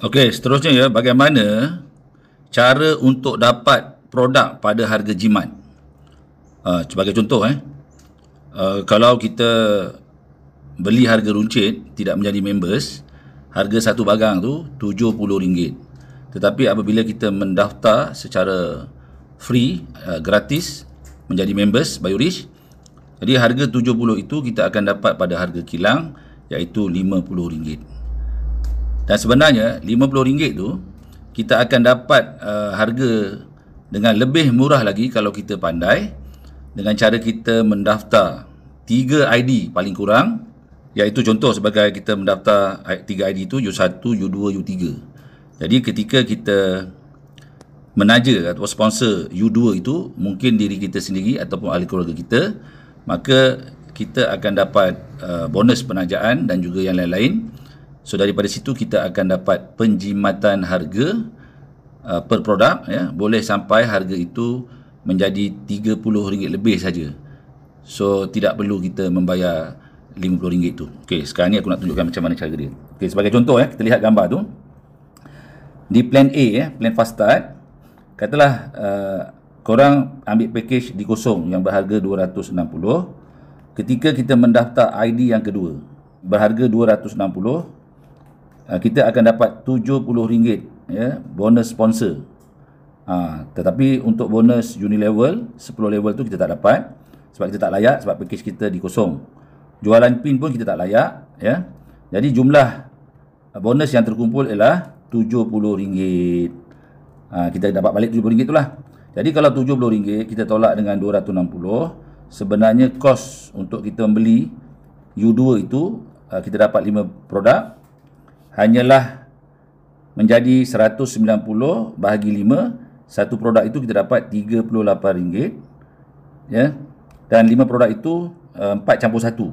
Okey, seterusnya ya, bagaimana cara untuk dapat produk pada harga jimat. Sebagai contoh, kalau kita beli harga runcit, tidak menjadi members, harga satu barang tu RM70. Tetapi apabila kita mendaftar secara free, gratis, menjadi members Biorich, jadi harga 70 itu kita akan dapat pada harga kilang, iaitu RM50. Dan sebenarnya RM50 tu kita akan dapat harga dengan lebih murah lagi kalau kita pandai, dengan cara kita mendaftar 3 ID paling kurang, iaitu contoh sebagai kita mendaftar 3 ID itu U1, U2, U3. Jadi ketika kita menaja atau sponsor U2 itu, mungkin diri kita sendiri ataupun ahli keluarga kita, maka kita akan dapat bonus penajaan dan juga yang lain-lain. So daripada situ kita akan dapat penjimatan harga per produk, ya, boleh sampai harga itu menjadi RM30 lebih saja. So tidak perlu kita membayar RM50 tu. Okey, sekarang ni aku nak tunjukkan macam mana cara dia. Okey, sebagai contoh, kita lihat gambar tu. Di plan A, plan fast start, katalah korang ambil package di kosong yang berharga RM260. Ketika kita mendaftar ID yang kedua berharga RM260, kita akan dapat RM70, ya, bonus sponsor. Tetapi untuk bonus Unilevel 10 level tu kita tak dapat sebab kita tak layak, sebab package kita di kosong. Jualan pin pun kita tak layak, ya. Jadi jumlah bonus yang terkumpul ialah RM70. Kita dapat balik RM70 tu lah. Jadi kalau RM70 kita tolak dengan RM260, sebenarnya kos untuk kita membeli U2 itu, kita dapat 5 produk, hanyalah menjadi 190 bahagi 5. Satu produk itu kita dapat RM38, ya. Dan 5 produk itu 4 campur 1.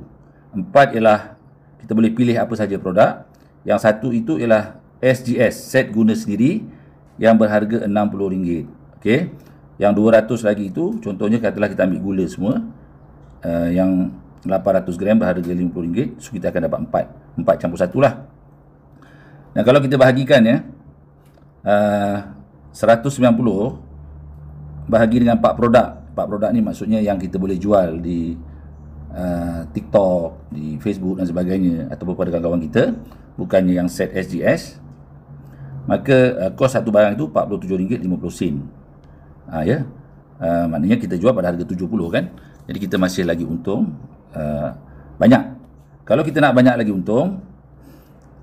4 ialah kita boleh pilih apa saja produk. Yang satu itu ialah SGS, set guna sendiri, yang berharga RM60. Okey. Yang 200 lagi itu, contohnya katalah kita ambil gula semua, yang 800 gram berharga RM50, so kita akan dapat 4 campur 1 lah. Dan kalau kita bahagikan, ya, 190 bahagi dengan 4 produk. 4 produk ni maksudnya yang kita boleh jual di TikTok, di Facebook dan sebagainya, ataupun pada kawan-kawan kita, bukannya yang set SGS. Maka kos satu barang itu RM47.50. Ya. Maknanya kita jual pada harga 70, kan. Jadi kita masih lagi untung banyak. Kalau kita nak banyak lagi untung,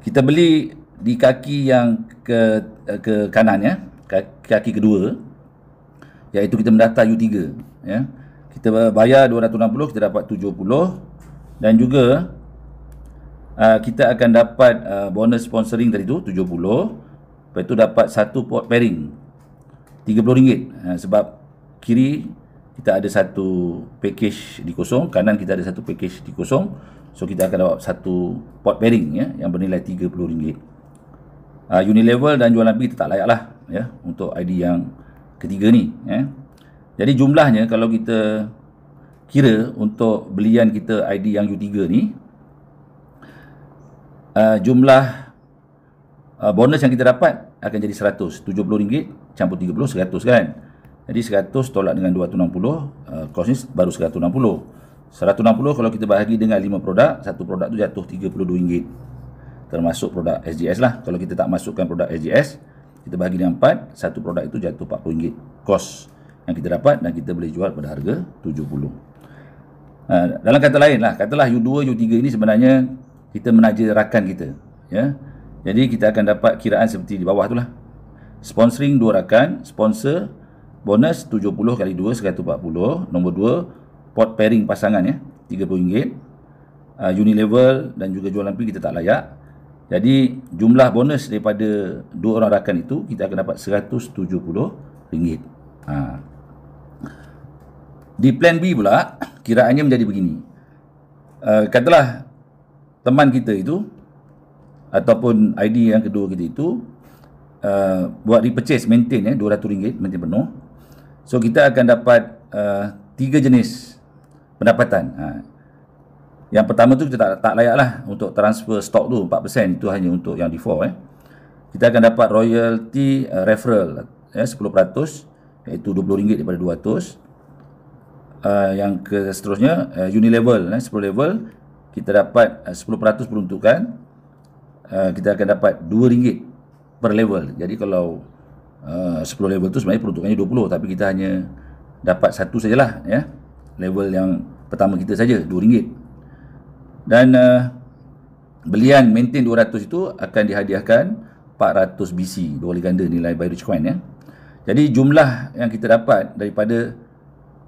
kita beli di kaki yang ke kanan, ya, kaki kedua, iaitu kita mendaftar U3, ya. Kita bayar 260, kita dapat 70, dan juga kita akan dapat bonus sponsoring tadi tu 70. Lepas tu dapat satu pot pairing RM30, sebab kiri kita ada satu package di kosong, kanan kita ada satu package di kosong. So kita akan dapat satu pot pairing, ya, yang bernilai RM30. Unilevel dan jualan B kita tak layak lah, ya, untuk ID yang ketiga ni, ya. Jadi jumlahnya kalau kita kira untuk belian kita ID yang U3 ni, jumlah bonus yang kita dapat akan jadi RM100. RM70 campur 30, 100, kan. Jadi 100 tolak dengan 260, kos ni baru 160. 160 kalau kita bahagi dengan 5 produk, satu produk tu jatuh RM32, termasuk produk SGS lah. Kalau kita tak masukkan produk SGS, kita bahagi dengan 4, satu produk itu jatuh RM40 kos yang kita dapat, dan kita boleh jual pada harga 70. Dalam kata lain lah, katalah U2, U3 ini sebenarnya kita menaja rakan kita, ya. Jadi kita akan dapat kiraan seperti di bawah tu lah. Sponsoring 2 rakan, sponsor bonus 70 kali 2, 140. Nombor 2, pot pairing pasangan, ya, RM30. Unilevel dan juga jualan P kita tak layak. Jadi jumlah bonus daripada 2 orang rakan itu kita akan dapat RM170. Di plan B pula, kiraannya menjadi begini. Katalah teman kita itu ataupun ID yang kedua kita itu buat repurchase, maintain, ya, RM200 maintain penuh. So kita akan dapat 3 jenis pendapatan. Yang pertama tu kita tak layak lah untuk transfer stok tu 4%, itu hanya untuk yang default, kita akan dapat royalty referral, 10%, iaitu RM20 daripada 200. Yang seterusnya unilevel, 10 level, kita dapat 10% peruntukan. Kita akan dapat RM2 per level. Jadi kalau 10 level tu sebenarnya peruntukannya 20, tapi kita hanya dapat satu sajalah, ya. Level yang pertama kita saja, RM2. Dan belian maintain 200 itu akan dihadiahkan 400 BC, 2 kali ganda nilai Biorich Coin, ya. Jadi jumlah yang kita dapat daripada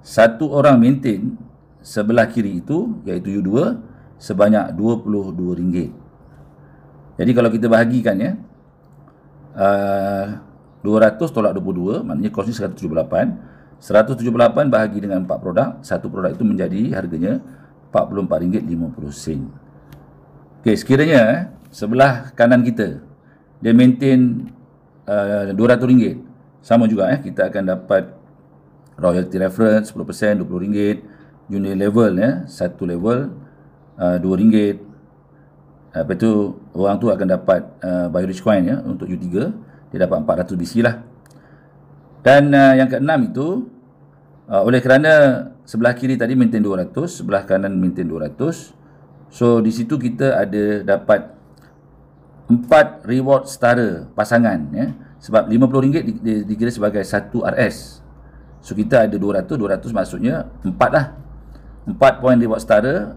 satu orang maintain sebelah kiri itu, iaitu U2, sebanyak RM22. Jadi kalau kita bahagikan, ya, 200 tolak 22, maknanya kos ni 178. 178 bahagi dengan 4 produk, satu produk itu menjadi harganya RM44.50. Okey, sekiranya sebelah kanan kita dia maintain RM200, sama juga, kita akan dapat royalty reference 10%, RM20, unit level, satu level RM2. Lepas tu orang tu akan dapat Biorich Coin, untuk U3 dia dapat 400 BC lah. Dan yang keenam itu, oleh kerana sebelah kiri tadi maintain 200, sebelah kanan maintain 200, so di situ kita ada dapat 4 reward setara pasangan, sebab RM50 dikira sebagai 1 RS. So kita ada 200 maksudnya 4 lah. 4 poin reward setara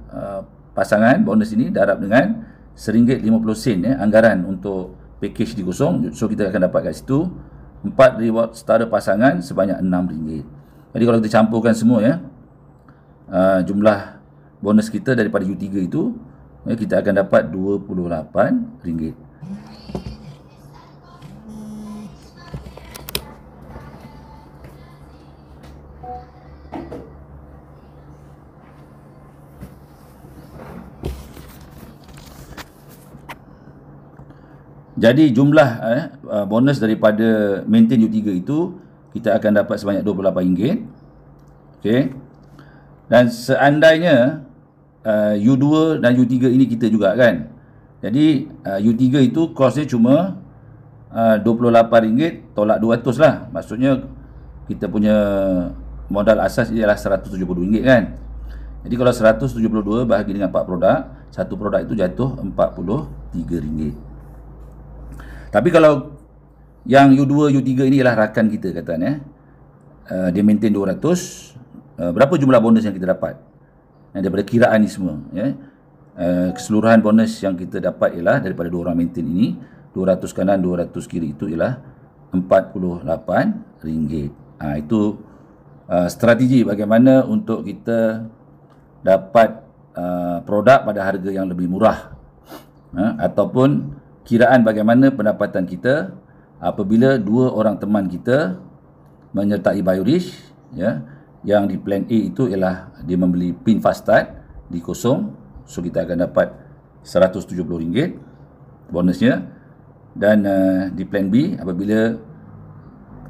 pasangan bonus ini darab dengan RM1.50, anggaran untuk package di kosong. So kita akan dapat kat situ 4 reward setara pasangan sebanyak RM6. Jadi kalau kita campurkan semua, jumlah bonus kita daripada U3 itu, kita akan dapat RM28. Jadi jumlah bonus daripada maintain U3 itu kita akan dapat sebanyak RM28. Okey. Dan seandainya U2 dan U3 ini kita juga, kan. Jadi U3 itu kosnya cuma RM28 tolak 200 lah. Maksudnya kita punya modal asas ialah RM172, kan. Jadi kalau 172 bahagi dengan 4 produk, satu produk itu jatuh RM43. Tapi kalau yang U2, U3 ini ialah rakan kita, katanya, dia maintain 200, berapa jumlah bonus yang kita dapat? Daripada kiraan ni semua, keseluruhan bonus yang kita dapat ialah daripada 2 orang maintain ini, 200 kanan, 200 kiri, itu ialah RM48. Itu strategi bagaimana untuk kita dapat produk pada harga yang lebih murah, ataupun kiraan bagaimana pendapatan kita apabila 2 orang teman kita menyertai Biorich, yang di plan A itu ialah dia membeli pin fast start di kosong. So kita akan dapat RM170 bonusnya. Dan di plan B, apabila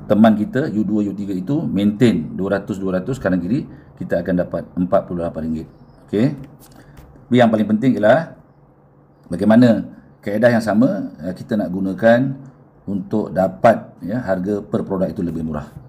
teman kita U2, U3 itu maintain 200 kanan kiri, kita akan dapat RM48. Okey. Tapi yang paling penting ialah bagaimana kaedah yang sama kita nak gunakan untuk dapat harga per produk itu lebih murah.